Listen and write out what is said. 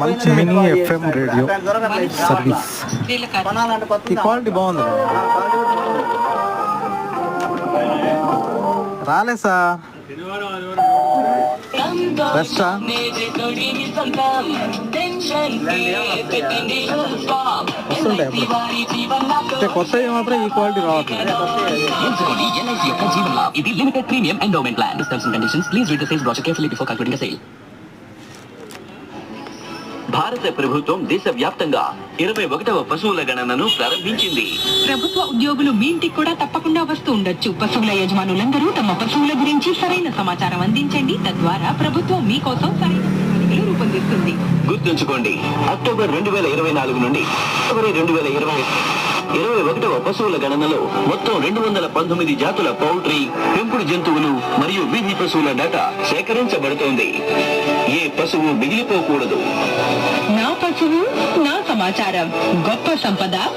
మంచి mini FM radio service. ఈ quality బాగుంది. రాలే సార్, బెస్టా వస్తుంటాయి అప్పుడు. అంటే కొత్తవి మాత్రం ఈ క్వాలిటీ రావట్లేదు. ఇది limited premium endowment plan. Terms and conditions please read the sales brochure carefully before concluding the sale. భారత ప్రభుత్వం దేశవ్యాప్తంగా 21వ పశువుల గణనను ప్రారంభించింది. ప్రభుత్వ ఉద్యోగులు మీ ఇంటికి కూడా తప్పకుండా వస్తూ ఉండొచ్చు. పశువుల యజమానులందరూ తమ పశువుల గురించి సరైన సమాచారం అందించండి. తద్వారా ప్రభుత్వం మీకోసం సరైన ప్రణాళికలు రూపొందిస్తుంది. గుర్తుంచుకోండి, అక్టోబర్ 2024 నుండి ఫిబ్రవరి 2021వ పశువుల గణనలో మొత్తం 219 జాతుల పౌల్ట్రీ, పెంపుడు జంతువులు మరియు వీధి పశువుల డేటా సేకరించబడుతోంది. ఏ పశువు మిగిలిపోకూడదు. నా పశువు నా సమాచారం, గొప్ప సంపద.